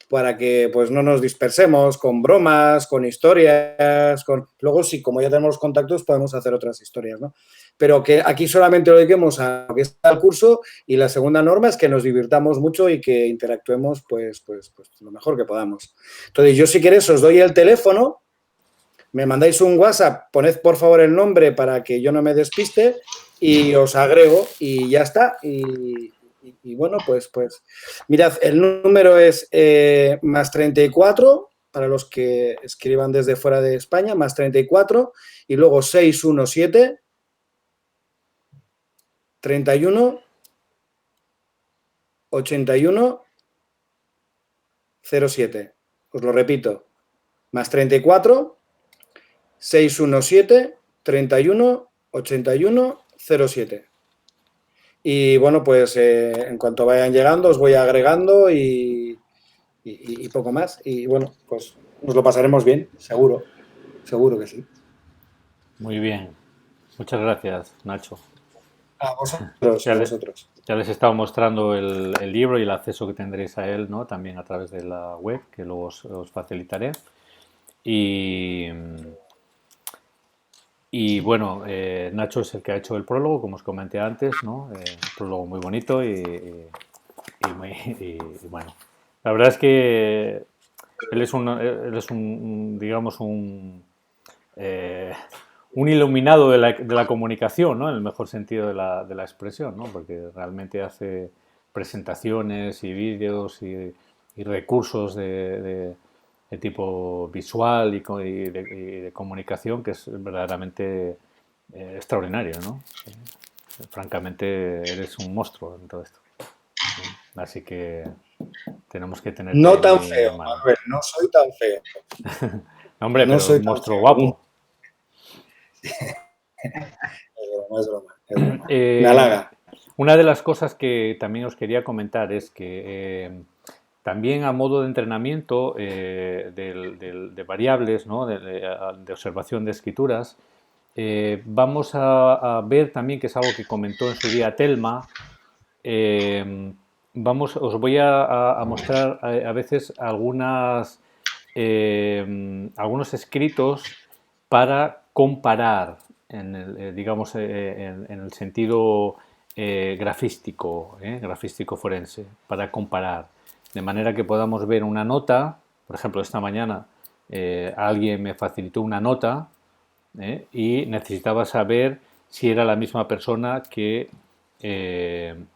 para que pues no nos dispersemos con bromas, con historias, luego sí, como ya tenemos los contactos, podemos hacer otras historias, ¿no? Pero que aquí solamente lo dediquemos a lo que está el curso y la segunda norma es que nos divirtamos mucho y que interactuemos pues lo mejor que podamos. Entonces, yo si queréis os doy el teléfono, me mandáis un WhatsApp, poned por favor el nombre para que yo no me despiste y os agrego y ya está. Y bueno, pues mirad, el número es más 34, para los que escriban desde fuera de España, más 34, y luego 617 31 81 07. Os lo repito, más 34 617 31 81 07. Y bueno, pues en cuanto vayan llegando os voy agregando y poco más. Y bueno, pues nos lo pasaremos bien, seguro. Seguro que sí. Muy bien. Muchas gracias, Nacho. A vosotros, a vosotros. Ya les he estado mostrando el libro y el acceso que tendréis a él, ¿no? También a través de la web, que luego os facilitaré. Y bueno, Nacho es el que ha hecho el prólogo, como os comenté antes, ¿no? Un prólogo muy bonito y bueno, la verdad es que él es un digamos, un iluminado de la comunicación, ¿no? En el mejor sentido de la expresión, ¿no? Porque realmente presentaciones y vídeos y recursos de tipo visual y de comunicación, que es verdaderamente extraordinario, ¿no? Francamente, eres un monstruo en todo esto. Así que tenemos que tenerte No tan muy feo, en mano. Manuel, no soy tan feo. Hombre, No pero soy un tan monstruo feo. guapo. Es broma, es broma. Me Eh, halaga. una de las cosas que también os quería comentar es que también a modo de entrenamiento de variables, ¿no? de observación de escrituras, vamos a ver también, que es algo que comentó en su día Telma, eh, os voy a mostrar a veces algunos escritos para comparar, digamos, en el sentido grafístico forense, para comparar, de manera que podamos ver una nota. Por ejemplo, esta mañana alguien me facilitó una nota y necesitaba saber si era la misma persona que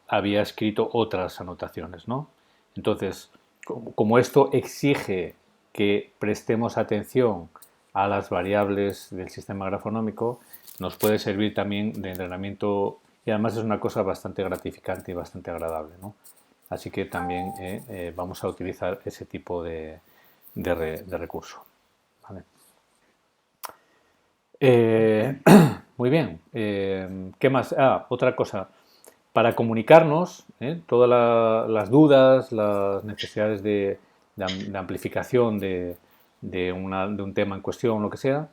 había escrito otras anotaciones, ¿no? Entonces, como esto exige que prestemos atención a las variables del sistema grafonómico, nos puede servir también de entrenamiento y además es una cosa bastante gratificante y bastante agradable, ¿no? Así que también vamos a utilizar ese tipo de recurso. ¿Vale? Muy bien. ¿Qué más? Otra cosa. Para comunicarnos, todas las dudas, las necesidades de amplificación de un tema en cuestión, lo que sea,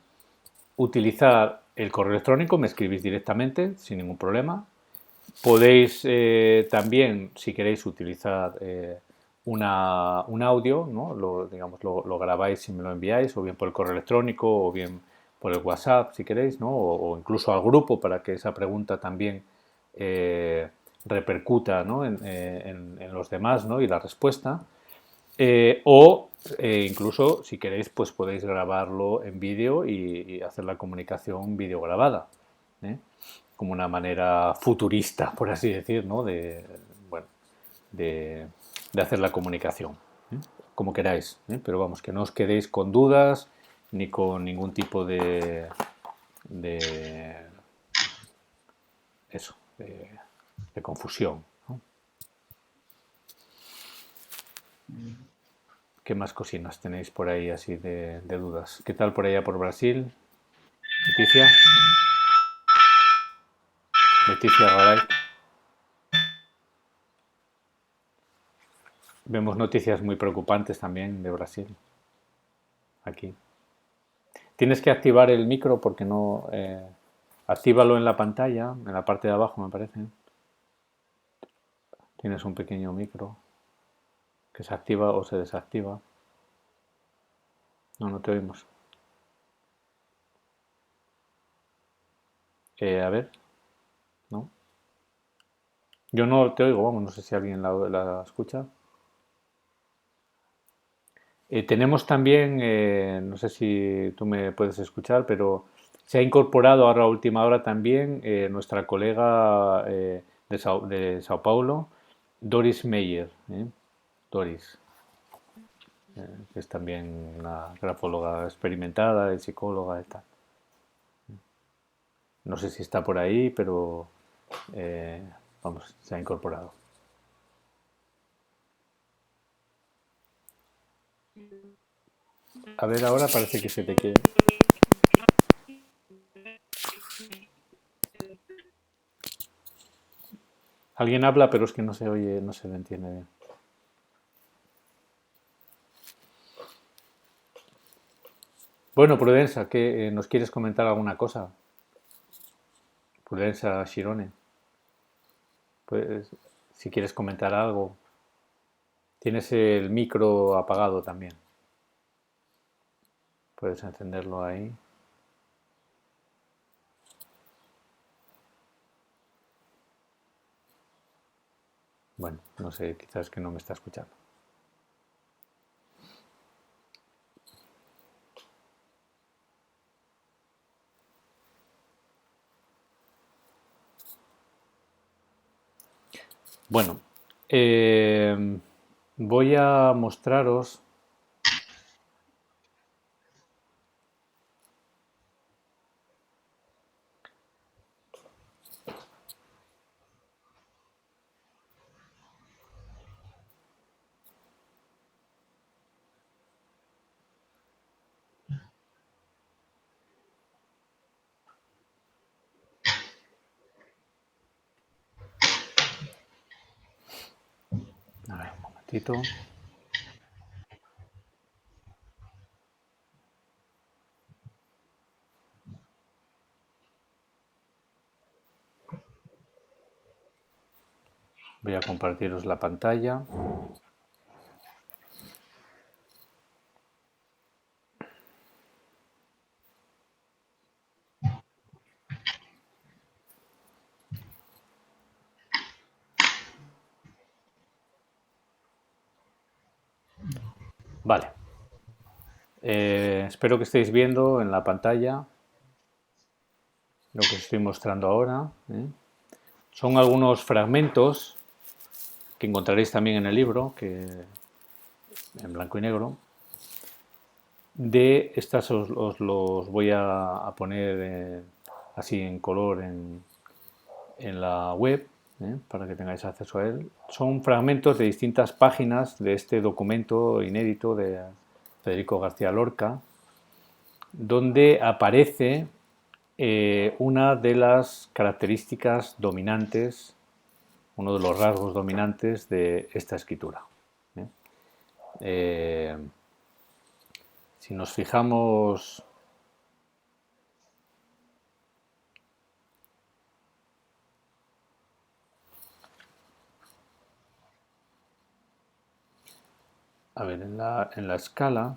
utilizar el correo electrónico, me escribís directamente, sin ningún problema. Podéis también, si queréis, utilizar un audio, ¿no? Digamos, lo grabáis y me lo enviáis, o bien por el correo electrónico, o bien por el WhatsApp, si queréis, ¿no? O incluso al grupo para que esa pregunta también repercuta, ¿no? en los demás, ¿no? Y la respuesta. Incluso, si queréis, pues podéis grabarlo en vídeo y hacer la comunicación videograbada, ¿eh? Como una manera futurista, por así decir, ¿no? Bueno, de hacer la comunicación, ¿eh? Como queráis, ¿eh? Pero vamos, que no os quedéis con dudas ni con ningún tipo de eso, de confusión, ¿no? ¿Qué más cocinas tenéis por ahí así de dudas? ¿Qué tal por allá por Brasil? Leticia. Leticia Garay. Vemos noticias muy preocupantes también de Brasil. Aquí. Tienes que activar el micro porque no... actívalo en la pantalla, en la parte de abajo me parece. Tienes un pequeño micro que se activa o se desactiva. No, no te oímos. A ver. ¿No? Yo no te oigo, vamos, no sé si alguien la escucha. Tenemos también, no sé si tú me puedes escuchar, pero se ha incorporado ahora a última hora también nuestra colega de Sao Paulo, Doris Meyer. Doris, que es también una grafóloga experimentada, y psicóloga y tal. No sé si está por ahí, pero vamos, se ha incorporado. A ver, ahora parece que se te quede. Alguien habla, pero es que no se oye, no se le entiende bien. Bueno, Prudenza, ¿qué, nos quieres comentar alguna cosa? Prudenza Shirone. Pues, si quieres comentar algo. Tienes el micro apagado también. Puedes encenderlo ahí. Bueno, no sé, quizás que no me está escuchando. Bueno, Voy a mostraros. A ver, un momentito. Voy a compartiros la pantalla. Vale. Espero que estéis viendo en la pantalla lo que os estoy mostrando ahora. Son algunos fragmentos que encontraréis también en el libro, en blanco y negro. De estas os los voy a poner así en color en la web, para que tengáis acceso a él. Son fragmentos de distintas páginas de este documento inédito de Federico García Lorca, donde aparece una de las características dominantes, uno de los rasgos dominantes de esta escritura. Si nos fijamos, a ver, en la escala,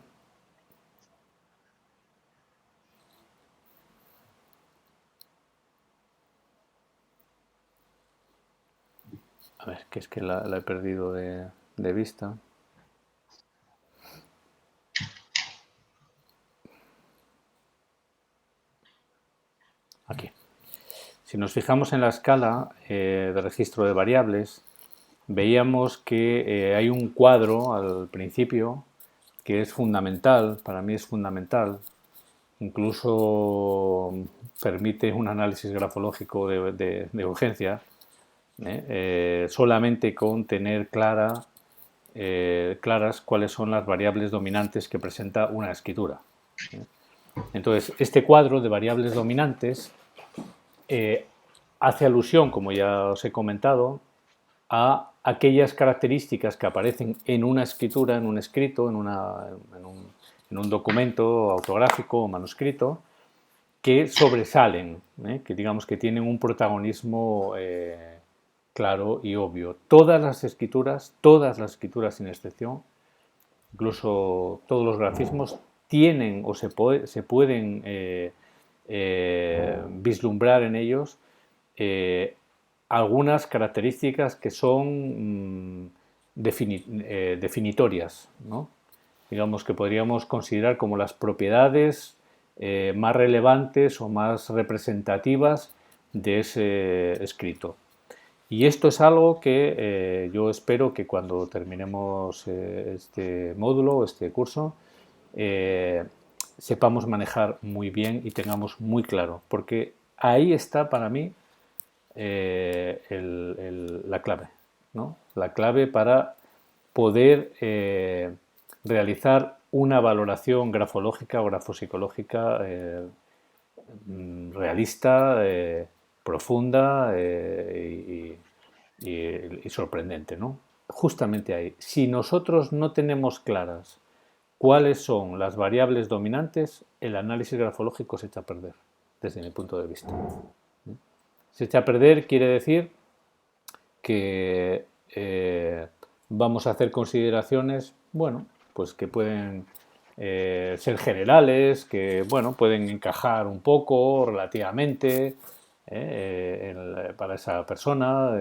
a ver, que es que la he perdido de vista. Aquí. Si nos fijamos en la escala de registro de variables, veíamos que hay un cuadro al principio que es fundamental, para mí es fundamental, incluso permite un análisis grafológico de urgencia, solamente con tener claras cuáles son las variables dominantes que presenta una escritura. Entonces, este cuadro de variables dominantes hace alusión, como ya os he comentado, a aquellas características que aparecen en una escritura, en un escrito, en un documento autográfico o manuscrito, que sobresalen, que digamos que tienen un protagonismo claro y obvio. Todas las escrituras sin excepción, incluso todos los grafismos, tienen o se pueden vislumbrar en ellos algunas características que son definitorias, ¿no? Digamos que podríamos considerar como las propiedades más relevantes o más representativas de ese escrito. Y esto es algo que yo espero que cuando terminemos este módulo, este curso, sepamos manejar muy bien y tengamos muy claro, porque ahí está para mí la clave, ¿no? La clave para poder realizar una valoración grafológica o grafopsicológica realista, profunda y sorprendente, ¿no? Justamente ahí. Si nosotros no tenemos claras cuáles son las variables dominantes, el análisis grafológico se echa a perder, desde mi punto de vista. Se echa a perder quiere decir que vamos a hacer consideraciones, bueno, pues que pueden ser generales, que, bueno, pueden encajar un poco relativamente para esa persona,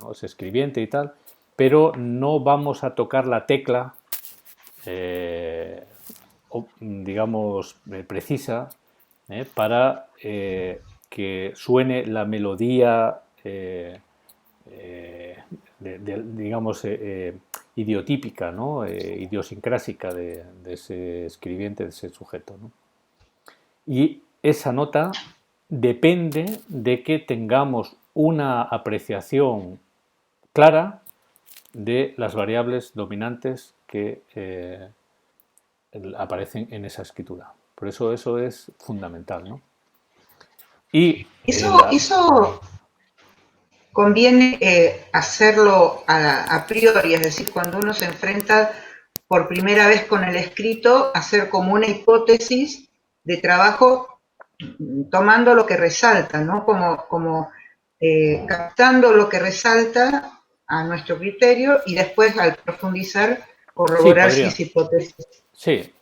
¿no? Ese escribiente y tal, pero no vamos a tocar la tecla, digamos, precisa para que suene la melodía digamos, idiotípica, ¿no? Idiosincrásica de ese escribiente, de ese sujeto, ¿no? Y esa nota depende de que tengamos una apreciación clara de las variables dominantes que aparecen en esa escritura. Por eso es fundamental, ¿no? Y Eso conviene hacerlo a priori, es decir, cuando uno se enfrenta por primera vez con el escrito, hacer como una hipótesis de trabajo tomando lo que resalta, ¿no? Como captando lo que resalta a nuestro criterio y después al profundizar corroborar si es hipótesis. Sí,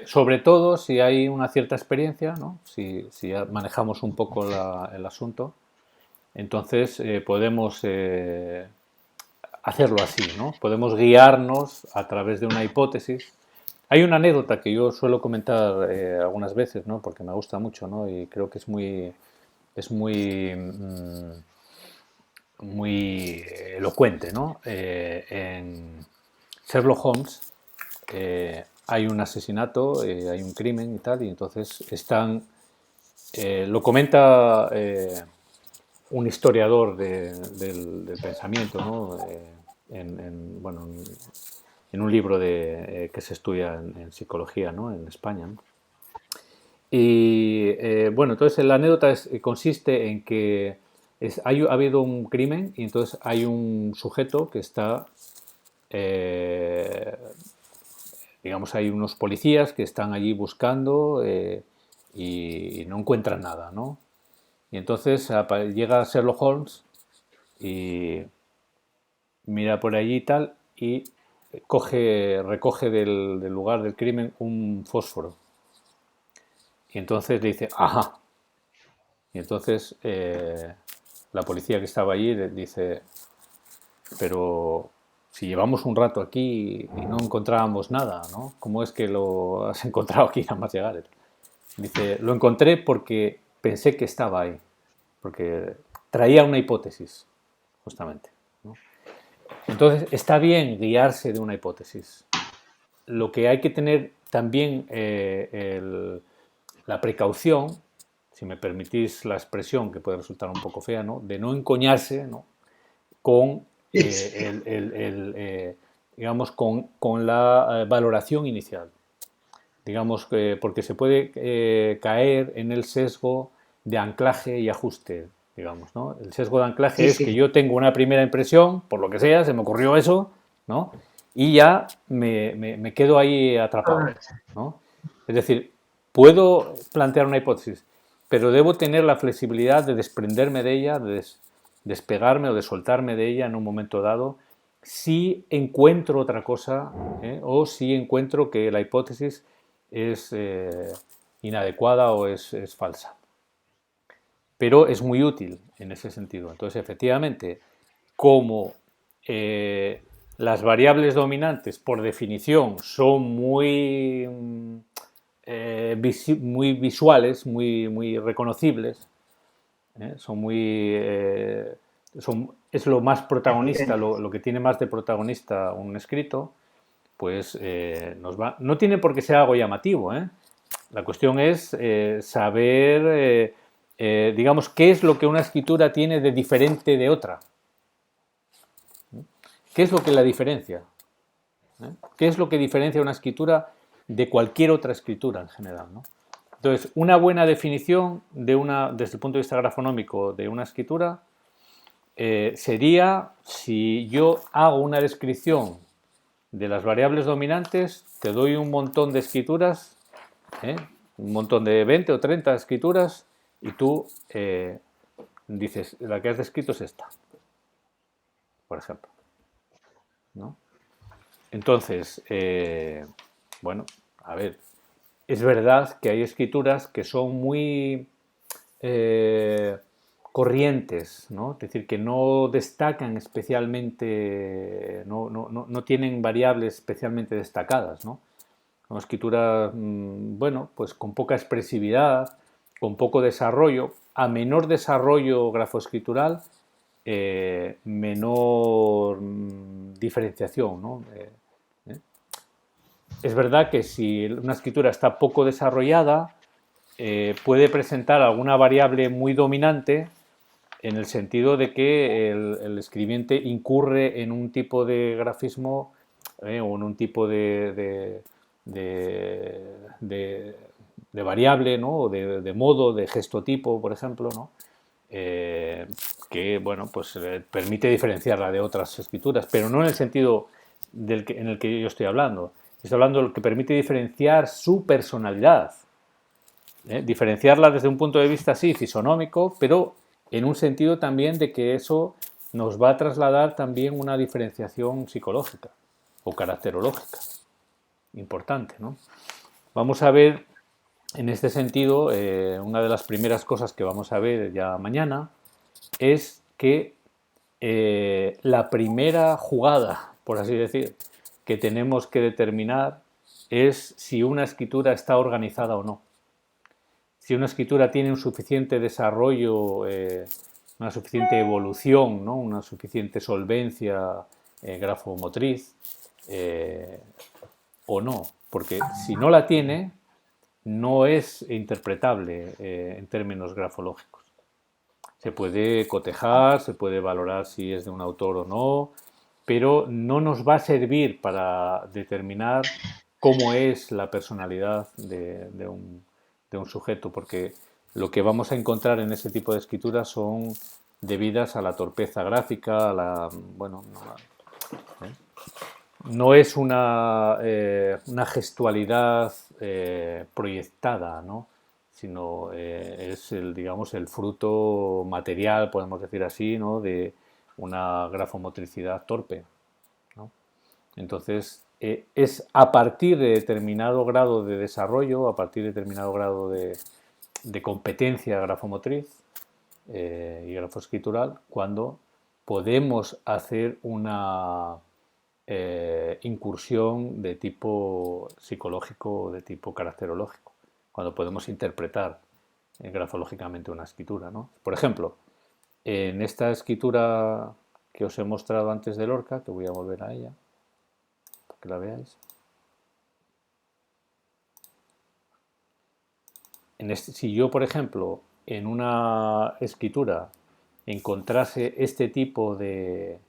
sobre todo si hay una cierta experiencia, ¿no? Si ya manejamos un poco el asunto, entonces podemos hacerlo así, ¿no? Podemos guiarnos a través de una hipótesis. Hay una anécdota que yo suelo comentar algunas veces, ¿no? Porque me gusta mucho, ¿no? Y creo que es muy elocuente, ¿no? En Sherlock Holmes hay un asesinato, hay un crimen y tal, y entonces lo comenta un historiador del pensamiento, ¿no? Bueno, en un libro que se estudia en psicología, ¿no? En España, ¿no? Y bueno, entonces la anécdota consiste en que ha habido un crimen y entonces hay un sujeto que está, digamos, hay unos policías que están allí buscando y no encuentran nada, ¿no? Y entonces llega Sherlock Holmes y mira por allí y tal y recoge del lugar del crimen un fósforo. Y entonces le dice, ajá. Y entonces la policía que estaba allí le dice, pero si llevamos un rato aquí y no encontrábamos nada, ¿no? ¿Cómo es que lo has encontrado aquí nada más llegar? Dice, lo encontré porque pensé que estaba ahí, porque traía una hipótesis, justamente, ¿no? Entonces, está bien guiarse de una hipótesis. Lo que hay que tener también la precaución, si me permitís la expresión que puede resultar un poco fea, ¿no? De no encoñarse, ¿no? Con, digamos, con la valoración inicial. Digamos, porque se puede caer en el sesgo de anclaje y ajuste, digamos, ¿no? El sesgo de anclaje es que yo tengo una primera impresión, por lo que sea, se me ocurrió eso, ¿no? Y ya me quedo ahí atrapado, ¿no? Es decir, puedo plantear una hipótesis, pero debo tener la flexibilidad de desprenderme de ella, de despegarme o de soltarme de ella en un momento dado, si encuentro otra cosa, o si encuentro que la hipótesis es inadecuada o es falsa. Pero es muy útil en ese sentido. Entonces, efectivamente, como las variables dominantes, por definición, son muy visuales, muy reconocibles, es lo más protagonista, lo que tiene más de protagonista un escrito, pues no tiene por qué ser algo llamativo, ¿eh? La cuestión es saber, digamos, qué es lo que una escritura tiene de diferente de otra. ¿Qué es lo que la diferencia? ¿Qué es lo que diferencia una escritura de cualquier otra escritura en general, ¿no? Entonces, una buena definición desde el punto de vista grafonómico de una escritura sería, si yo hago una descripción de las variables dominantes, te doy un montón de escrituras, un montón de 20 o 30 escrituras, y tú dices, la que has descrito es esta, por ejemplo, ¿no? Entonces, bueno, a ver, es verdad que hay escrituras que son muy corrientes, ¿no? Es decir, que no destacan especialmente, no tienen variables especialmente destacadas, ¿no? Una escritura, bueno, pues con poca expresividad, con poco desarrollo, a menor desarrollo grafoescritural, menor diferenciación, ¿no? Es verdad que si una escritura está poco desarrollada, puede presentar alguna variable muy dominante en el sentido de que el escribiente incurre en un tipo de grafismo o en un tipo de variable, ¿no? O de modo, de gestotipo, por ejemplo, ¿no? Que bueno, pues permite diferenciarla de otras escrituras, pero no en el sentido en el que yo estoy hablando. Estoy hablando de lo que permite diferenciar su personalidad. Diferenciarla desde un punto de vista, sí, fisonómico, pero en un sentido también de que eso nos va a trasladar también una diferenciación psicológica o caracterológica importante, ¿no? Vamos a ver, en este sentido, una de las primeras cosas que vamos a ver ya mañana es que la primera jugada, por así decir, que tenemos que determinar es si una escritura está organizada o no. Si una escritura tiene un suficiente desarrollo, una suficiente evolución, ¿no? Una suficiente solvencia grafomotriz o no, porque si no la tiene, no es interpretable en términos grafológicos. Se puede cotejar, se puede valorar si es de un autor o no, pero no nos va a servir para determinar cómo es la personalidad de un sujeto, porque lo que vamos a encontrar en ese tipo de escrituras son debidas a la torpeza gráfica, a la, bueno, no es una gestualidad proyectada, ¿no? Sino es digamos, el fruto material, podemos decir así, ¿no? De una grafomotricidad torpe, ¿no? Entonces, es a partir de determinado grado de desarrollo, a partir de determinado grado de competencia grafomotriz y grafoescritural, cuando podemos hacer una incursión de tipo psicológico o de tipo caracterológico, cuando podemos interpretar grafológicamente una escritura, ¿no? Por ejemplo, en esta escritura que os he mostrado antes de Lorca, que voy a volver a ella, para que la veáis. Si yo, por ejemplo, en una escritura encontrase este tipo de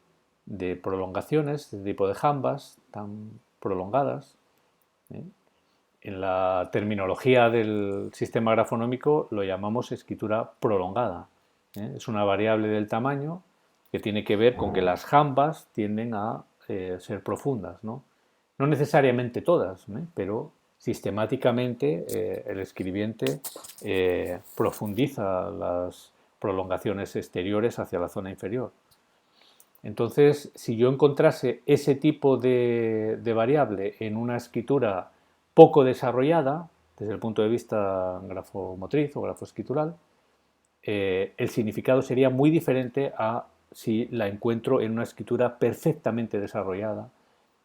prolongaciones, este tipo de jambas tan prolongadas, en la terminología del sistema grafonómico lo llamamos escritura prolongada. Es una variable del tamaño que tiene que ver con que las jambas tienden a ser profundas, ¿no? No necesariamente todas, pero sistemáticamente el escribiente profundiza las prolongaciones exteriores hacia la zona inferior. Entonces, si yo encontrase ese tipo de variable en una escritura poco desarrollada, desde el punto de vista grafomotriz o grafoescritural, el significado sería muy diferente a si la encuentro en una escritura perfectamente desarrollada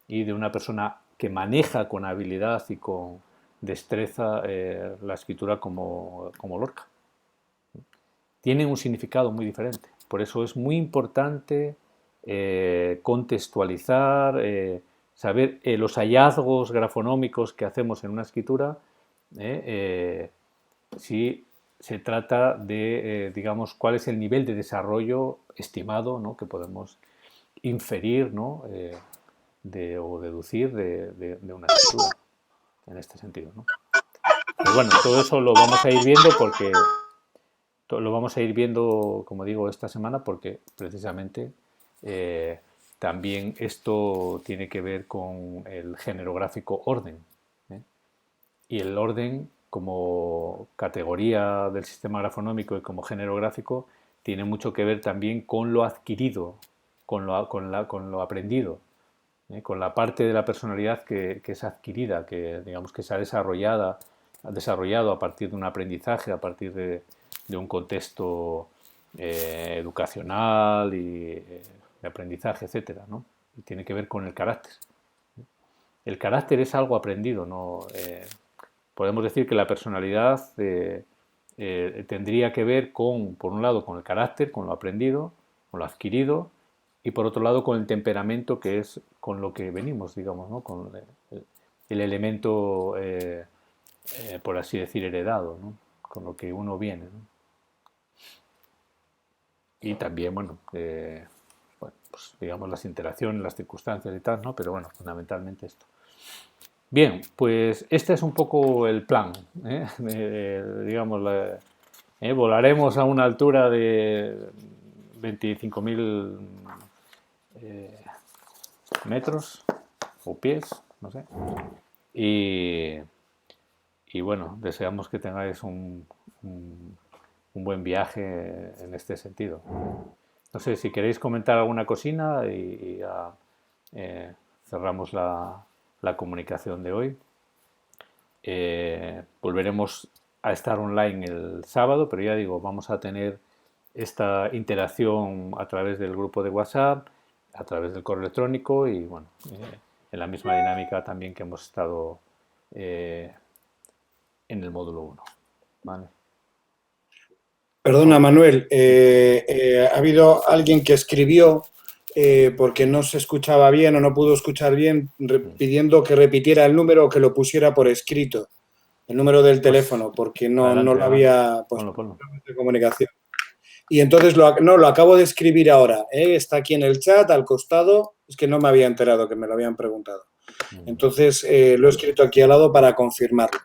y de una persona que maneja con habilidad y con destreza la escritura como Lorca. Tienen un significado muy diferente. Por eso es muy importante contextualizar, saber los hallazgos grafonómicos que hacemos en una escritura, si se trata de, digamos, cuál es el nivel de desarrollo estimado, ¿no? Que podemos inferir, ¿no? O deducir de una escritura, en este sentido, ¿no? Pero bueno, todo eso lo vamos a ir viendo porque lo vamos a ir viendo, como digo, esta semana, porque precisamente también esto tiene que ver con el género gráfico orden. Y el orden, como categoría del sistema grafonómico y como género gráfico, tiene mucho que ver también con lo adquirido, con lo aprendido, con la parte de la personalidad que es adquirida, que digamos que se ha desarrollado a partir de un aprendizaje, a partir de un contexto educacional y de aprendizaje, etcétera, ¿no? Y tiene que ver con el carácter. El carácter es algo aprendido, ¿no? Podemos decir que la personalidad tendría que ver con, por un lado, con el carácter, con lo aprendido, con lo adquirido, y por otro lado con el temperamento, que es con lo que venimos, digamos, ¿no? Con el elemento, por así decir, heredado, ¿no? Con lo que uno viene, ¿no? Y también, bueno, pues digamos las interacciones, las circunstancias y tal, ¿no? Pero bueno, fundamentalmente esto. Bien, pues este es un poco el plan, ¿eh? Digamos, volaremos a una altura de 25.000 metros o pies, no sé. Y bueno, deseamos que tengáis un buen viaje en este sentido. No sé si queréis comentar alguna cosina y ya cerramos la comunicación de hoy. Volveremos a estar online el sábado, pero ya digo, vamos a tener esta interacción a través del grupo de WhatsApp, a través del correo electrónico y bueno, en la misma dinámica también que hemos estado en el módulo 1. ¿Vale? Perdona, Manuel, ha habido alguien que escribió porque no se escuchaba bien o no pudo escuchar bien, pidiendo que repitiera el número o que lo pusiera por escrito, el número del teléfono, porque no lo había puesto de comunicación. Y entonces lo acabo de escribir ahora, está aquí en el chat, al costado, es que no me había enterado que me lo habían preguntado. Entonces lo he escrito aquí al lado para confirmarlo,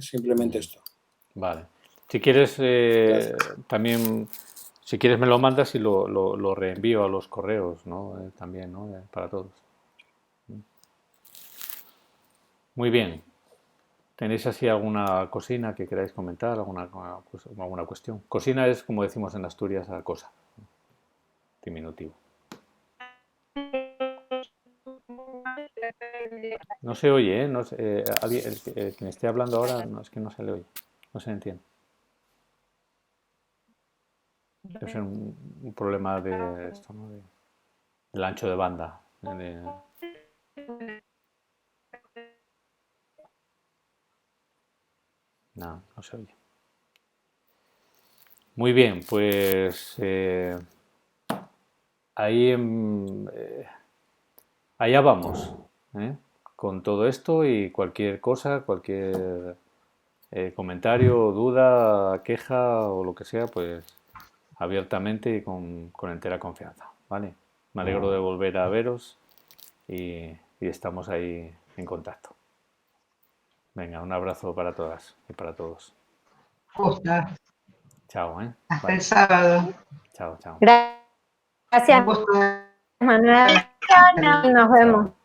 simplemente esto. Vale. Si quieres, también, si quieres me lo mandas y lo reenvío a los correos, ¿no? También, ¿no? Para todos. Muy bien. ¿Tenéis así alguna cosina que queráis comentar? ¿Alguna cuestión? Cosina es, como decimos en Asturias, a cosa. Diminutivo. No se oye, ¿eh? No se, quien esté hablando ahora, no, es que no se le oye. No se entiende. Debe ser un problema de esto, ¿no? Del ancho de banda. No, no se oye. Muy bien, pues ahí allá vamos, con todo esto y cualquier cosa, cualquier comentario, duda, queja o lo que sea, pues abiertamente y con entera confianza, ¿vale? Me alegro de volver a veros y estamos ahí en contacto. Venga, un abrazo para todas y para todos. Gusta. Chao, Hasta Vale. el sábado. Chao, chao. Gracias, Un gusto. Manuel. Y nos vemos. Chao.